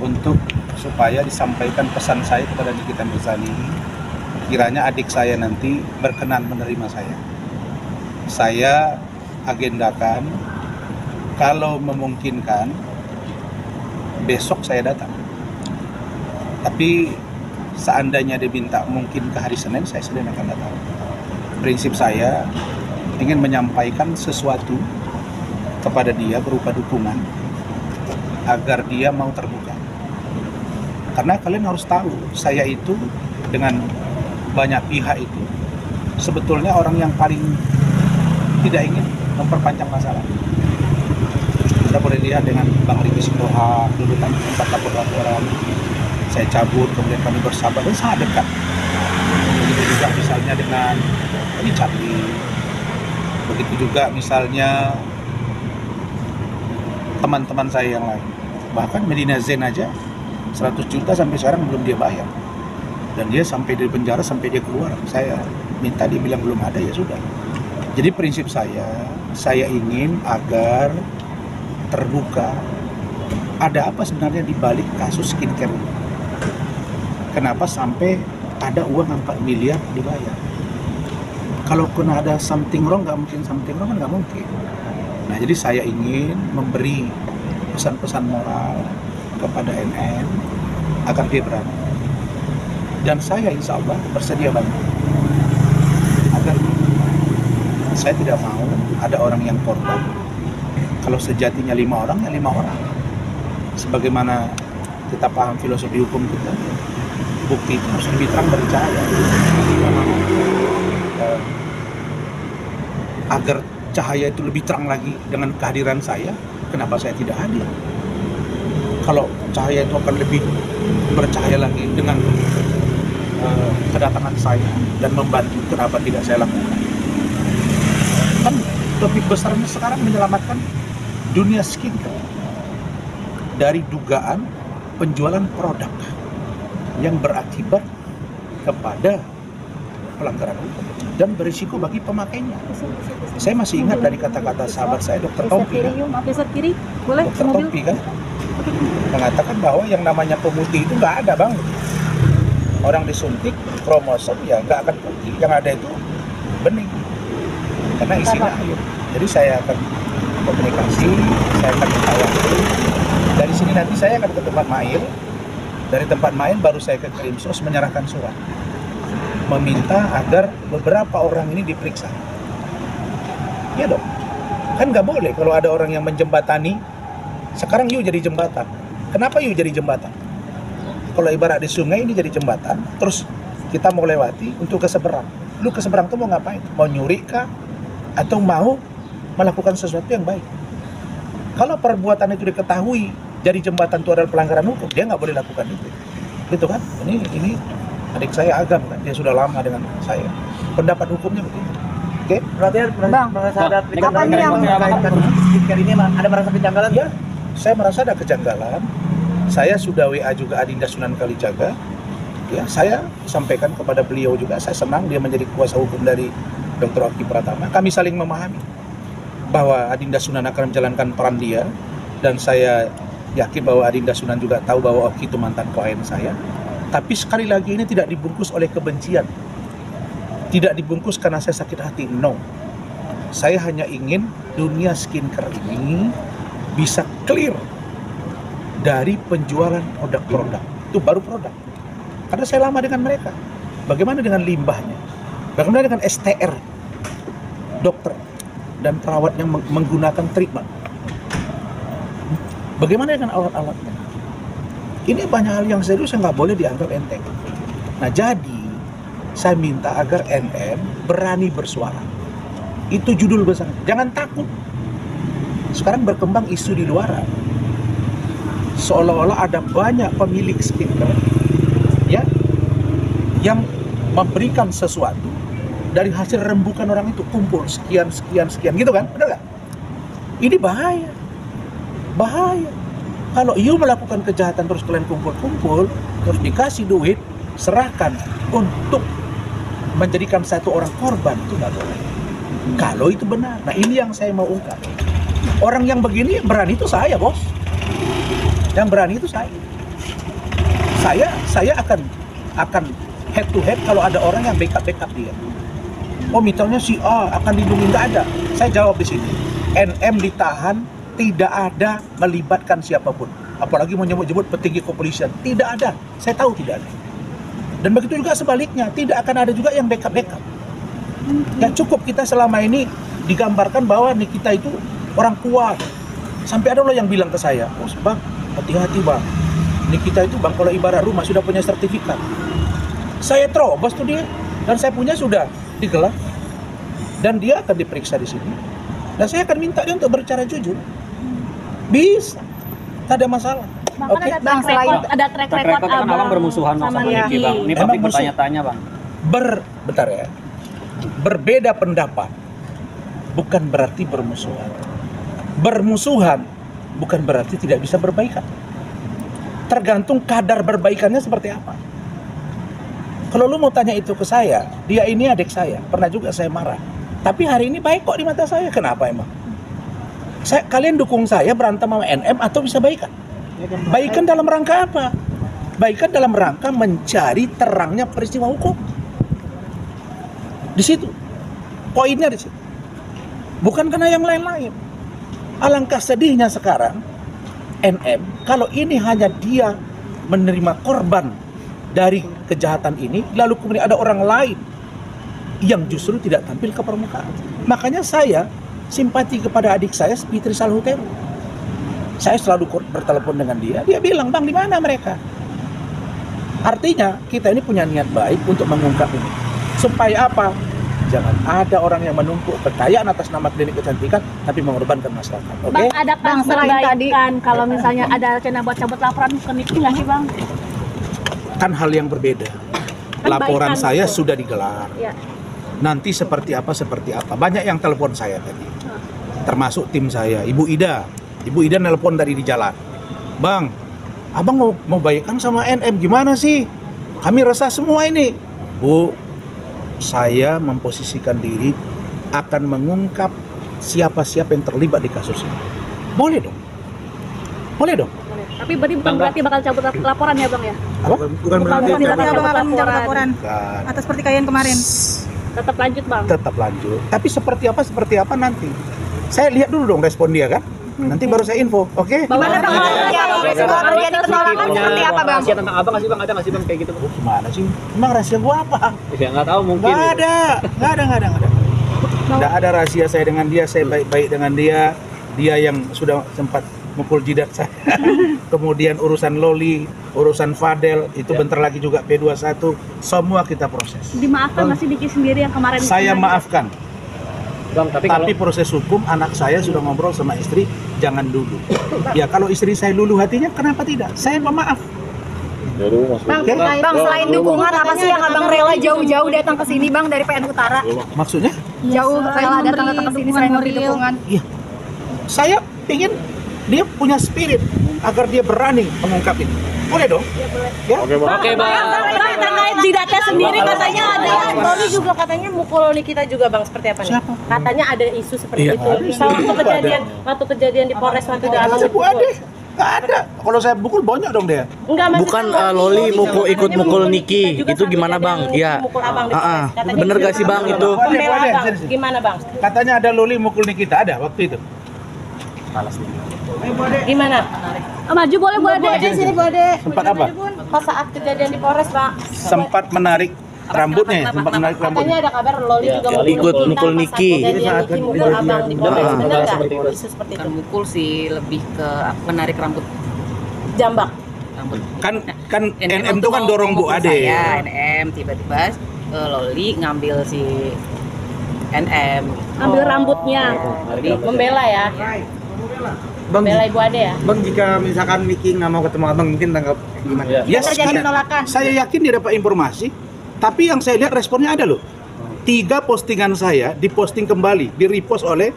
Untuk supaya disampaikan pesan saya kepada Nikita Mirzani, kiranya adik saya nanti berkenan menerima saya. Saya agendakan kalau memungkinkan besok saya datang. Tapi seandainya dia minta mungkin ke hari Senin, saya Senin akan datang. Prinsip saya ingin menyampaikan sesuatu kepada dia berupa dukungan agar dia mau terbuka. Karena kalian harus tahu, saya itu dengan banyak pihak itu sebetulnya orang yang paling tidak ingin memperpanjang masalah. Kita boleh lihat dengan Bang Riki Sitohang, dulu kami tempat laporan, saya cabut, kemudian kami bersahabat dan sangat dekat. Begitu juga misalnya dengan Richard Lee, begitu juga misalnya teman-teman saya yang lain. Bahkan Medina Zain aja 100 juta sampai sekarang belum dia bayar, dan dia sampai di penjara sampai dia keluar, saya minta, dia bilang belum ada, ya sudah. Jadi prinsip saya ingin agar terbuka ada apa sebenarnya di balik kasus skincare ini. Kenapa sampai ada uang 4 miliar dibayar? Kalau kena ada something wrong, nggak mungkin something wrong, kan nggak mungkin. Nah, jadi saya ingin memberi pesan-pesan moral kepada NN agar dia berani, dan saya insya Allah bersedia bantu agar saya tidak mau ada orang yang korban. Kalau sejatinya 5 orang, ya 5 orang. Sebagaimana kita paham filosofi hukum kita, bukti itu harus lebih terang dari cahaya. Agar cahaya itu lebih terang lagi dengan kehadiran saya, kenapa saya tidak hadir? Kalau cahaya itu akan lebih bercahaya lagi dengan kedatangan saya dan membantu, kenapa tidak saya lakukan? Kan topik besarnya sekarang menyelamatkan dunia skincare dari dugaan penjualan produk yang berakibat kepada pelanggaran hukum dan berisiko bagi pemakainya. Saya masih ingat dari kata-kata sahabat saya, Dr. Tompi. Dr. Tompi kan mengatakan bahwa yang namanya pemutih itu nggak ada, Bang. Orang disuntik kromosom ya nggak akan putih, yang ada itu bening karena isinya air. Jadi saya akan komunikasi, saya akan minta waktu. Dari sini nanti saya akan ke tempat Mail, dari tempat Mail baru saya ke Krimsos menyerahkan surat meminta agar beberapa orang ini diperiksa. Ya dong, kan nggak boleh kalau ada orang yang menjembatani. Sekarang yuk jadi jembatan. Kenapa yuk jadi jembatan? Kalau ibarat di sungai ini jadi jembatan, terus kita mau lewati untuk ke seberang. Lu ke seberang tuh mau ngapain? Mau nyuri kah? Atau mau melakukan sesuatu yang baik? Kalau perbuatan itu diketahui jadi jembatan itu adalah pelanggaran hukum, dia nggak boleh lakukan itu. Gitu kan? Ini adik saya Agam kan, dia sudah lama dengan saya. Pendapat hukumnya begitu. Oke? Berarti merasa ada ini ada merasa kejanggalan? Ya, saya merasa ada kejanggalan. Saya sudah WA juga Adinda Sunan Kalijaga. Ya, saya sampaikan kepada beliau juga. Saya senang dia menjadi kuasa hukum dari Dr. Oki Pratama. Kami saling memahami bahwa Adinda Sunan akan menjalankan peran dia, dan saya yakin bahwa Adinda Sunan juga tahu bahwa Oki itu mantan klien saya. Tapi sekali lagi ini tidak dibungkus oleh kebencian, tidak dibungkus karena saya sakit hati. No, saya hanya ingin dunia skincare ini bisa clear dari penjualan produk-produk. Itu baru produk. Karena saya lama dengan mereka. Bagaimana dengan limbahnya? Bagaimana dengan STR dokter dan perawat yang menggunakan treatment? Bagaimana dengan alat-alatnya? Ini banyak hal yang serius yang nggak boleh dianggap enteng. Nah, jadi saya minta agar NN berani bersuara. Itu judul besar. Jangan takut. Sekarang berkembang isu di luar, seolah-olah ada banyak pemilik skincare ya yang memberikan sesuatu dari hasil rembukan orang itu, kumpul sekian gitu kan, benar nggak? Ini bahaya. Kalau you melakukan kejahatan terus kalian kumpul terus dikasih duit, serahkan untuk menjadikan satu orang korban itu nggak boleh. Kalau itu benar. Nah ini yang saya mau ungkap. Orang yang begini berani itu saya, bos. Yang berani itu saya. Saya akan head to head kalau ada orang yang backup dia. Oh misalnya si A akan dilindungi, nggak ada. Saya jawab di sini. NM ditahan tidak ada melibatkan siapapun. Apalagi menyebut-nyebut petinggi kepolisian. Tidak ada. Saya tahu tidak ada. Dan begitu juga sebaliknya, tidak akan ada juga yang backup. Ya cukup kita selama ini digambarkan bahwa Nikita itu orang kuat. Sampai ada loh yang bilang ke saya, oh bang, hati-hati bang. Nikita itu bang, kalau ibarat rumah sudah punya sertifikat. Saya terobos tuh dia, dan saya punya sudah digelar. Dan dia akan diperiksa di sini. Dan saya akan minta dia untuk berbicara jujur. Bisa, tak ada masalah. Oke. Bang, ada track record kan abang bermusuhan sama Niki, bang. Ini Emang publik bertanya-tanya, bang. Bentar ya. Berbeda pendapat bukan berarti bermusuhan. Bermusuhan bukan berarti tidak bisa berbaikan. Tergantung kadar berbaikannya seperti apa. Kalau lu mau tanya itu ke saya, dia ini adik saya, pernah juga saya marah. Tapi hari ini baik kok di mata saya. Kenapa emang? Kalian dukung saya berantem sama NM atau bisa baikan? Baikan dalam rangka apa? Baikan dalam rangka mencari terangnya peristiwa hukum. Di situ. Poinnya di situ. Bukan karena yang lain-lain. Alangkah sedihnya sekarang NM kalau ini hanya dia menerima korban dari kejahatan ini, lalu kemudian ada orang lain yang justru tidak tampil ke permukaan. Makanya saya simpati kepada adik saya, Fitri Salhuteru. Saya selalu bertelepon dengan dia bilang, bang di mana mereka? Artinya kita ini punya niat baik untuk mengungkap ini. Supaya apa? Jangan ada orang yang menumpuk kekayaan atas nama klinik kecantikan tapi mengorbankan masyarakat. Oke? Bang, ada perbaikan kalau misalnya ada rencana buat cabut laporan ke Niki nggak sih bang? Kan hal yang berbeda. Laporan saya sudah digelar. Ya. Nanti seperti apa. Banyak yang telepon saya tadi. Termasuk tim saya, Ibu Ida. Ibu Ida nelpon dari di jalan. Bang, abang mau baikan sama NM gimana sih? Kami resah semua ini. Bu, saya memposisikan diri akan mengungkap siapa-siapa yang terlibat di kasus ini. Boleh dong. Tapi bukan berarti bakal cabut laporan ya bang ya? Apa? Bukan berarti Abang akan menjawab laporan atas pertikaian kemarin. Tetap lanjut bang. Tetap lanjut. Tapi seperti apa nanti. Saya lihat dulu dong respon dia kan. Nanti baru saya info, oke? Gimana bang? Kalau terjadi penolakan seperti apa bang? Rahasia tentang abang nggak sih bang? Ada nggak sih bang kayak gitu? Oh, gimana sih? Emang rahasia gua apa? Ya nggak tahu mungkin. Nggak ada. Nggak ada rahasia saya dengan dia. Saya baik-baik dengan dia. Dia yang sudah sempat mukul jidat saya. Kemudian urusan Loli, urusan Fadel, itu bentar lagi juga P21. Semua kita proses. Dimaafkan nggak sih Diki sendiri yang kemarin? Saya maafkan. Bang, Tapi proses hukum anak saya sudah ngobrol sama istri, jangan dulu. Ya kalau istri saya luluh hatinya, kenapa tidak? Saya pemaaf. Bang, selain dukungan apa sih yang abang rela jauh-jauh datang ke sini bang dari PN Utara? Maksudnya? Jauh rela datang ke sini selain memberi dukungan. Iya. Saya ingin dia punya spirit agar dia berani mengungkap ini. Boleh dong? Ya? Oke bang. Terkait jidatnya sendiri katanya ada. Loli juga katanya mukul Nikita juga bang, seperti apa nih? Siapa? Katanya ada isu seperti Iya, itu. ada. Misal waktu kejadian di Polres waktu itu abang Ibu dipukul. Ade. Nggak ada. Kalau saya pukul banyak dong dia. Enggak, maksudnya Bukan, Loli Loli juga ikut katanya mukul Nikita Niki. juga Itu sampai gimana, ada Bang? yang Iya. mukul abang di Polres. Katanya Bener gitu. gak sih, Bang, itu? Pembela Boleh, abang, sini. gimana bang? Katanya ada Loli mukul Nikita, ada waktu itu. Gimana? Maju boleh Bu Ade. Sini Bu Ade. Sempat apa? Pas saat kejadian di Polres pak. Sempat menarik rambutnya, sempat menarik Katanya rambutnya. ada kabar Loli juga ikut mukul pas saat Niki. kejadian Niki mukul abang di Polres. Bener nggak? Isu seperti itu. Bukan mukul sih, lebih ke menarik rambut. Jambak. Kan NM itu kan dorong Bu Ade. Saya NM tiba-tiba Loli ngambil si NM. Ambil rambutnya. Jadi Membela ya. Bang, Membela Ibu Ade ya. bang jika misalkan Niki nggak mau ketemu abang, mungkin tanggap gimana? Ya, terjadi penolakan. saya yakin dia dapat informasi, tapi yang saya lihat responnya ada loh. 3 postingan saya diposting kembali, di-repost oleh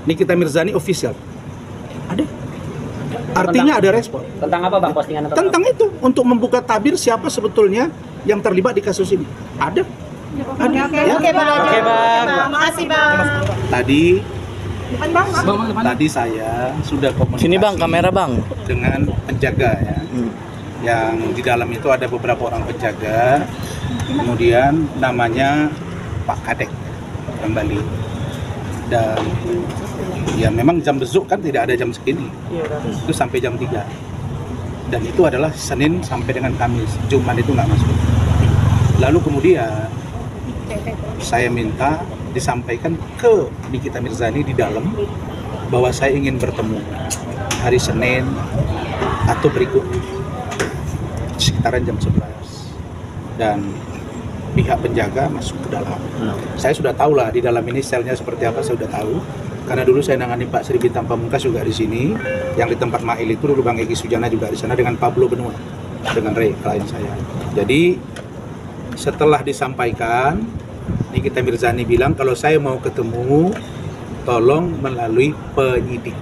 Nikita Mirzani official. Ada. Artinya ada respon. Tentang apa bang postingan? Tentang itu, untuk membuka tabir siapa sebetulnya yang terlibat di kasus ini. Ada. Oke, Bang. Oke, Bang. Makasih, Bang. Tadi saya sudah komunikasi Sini bang, kamera bang. dengan penjaga ya. Yang di dalam itu ada beberapa orang penjaga. Kemudian namanya Pak Kadek orang Bali. Dan ya memang jam besuk kan tidak ada jam segini. Itu sampai jam 3. Dan itu adalah Senin sampai dengan Kamis. Jumat itu nggak masuk. Lalu kemudian saya minta disampaikan ke Nikita Mirzani di dalam bahwa saya ingin bertemu hari Senin atau berikut sekitaran jam 11 dan pihak penjaga masuk ke dalam. Saya sudah tahu lah di dalam ini selnya seperti apa, saya sudah tahu karena dulu saya nangani Pak Sri Bintang Pamungkas juga di sini, yang di tempat Mail itu dulu Bang Egy Sujana juga di sana dengan Pablo Benua, dengan Ray klien saya. Jadi setelah disampaikan, Nikita Mirzani bilang kalau saya mau ketemu tolong melalui penyidik.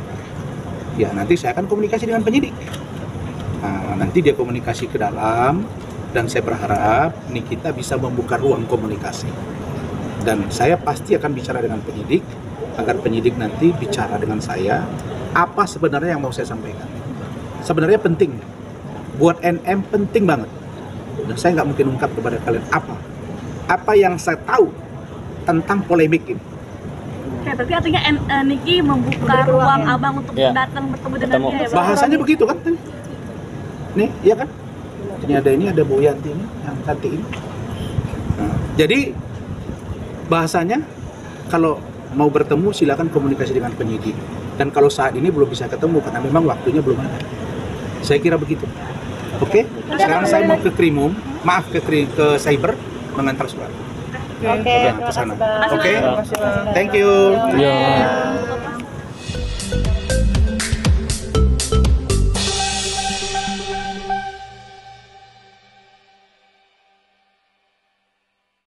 Ya nanti saya akan komunikasi dengan penyidik. Nah, nanti dia komunikasi ke dalam dan saya berharap Nikita bisa membuka ruang komunikasi. Dan saya pasti akan bicara dengan penyidik agar penyidik nanti bicara dengan saya apa sebenarnya yang mau saya sampaikan. Sebenarnya penting buat NM, penting banget. Dan saya nggak mungkin ungkap kepada kalian apa yang saya tahu tentang polemik ini. Oke, berarti artinya Niki membuka ruang abang untuk datang bertemu dengan dia. Ya, Bang? Bahasanya begitu kan? Nih, iya kan? Ini ada Bu Yanti ini, yang cantik ini. Nah, jadi bahasanya kalau mau bertemu silakan komunikasi dengan penyidik. Dan kalau saat ini belum bisa ketemu karena memang waktunya belum ada. Saya kira begitu. Oke? Sekarang saya mau ke Krimum, ke cyber mengantar surat. Oke, Ke sana. makasih, Bang. Oke? Thank you. Iya.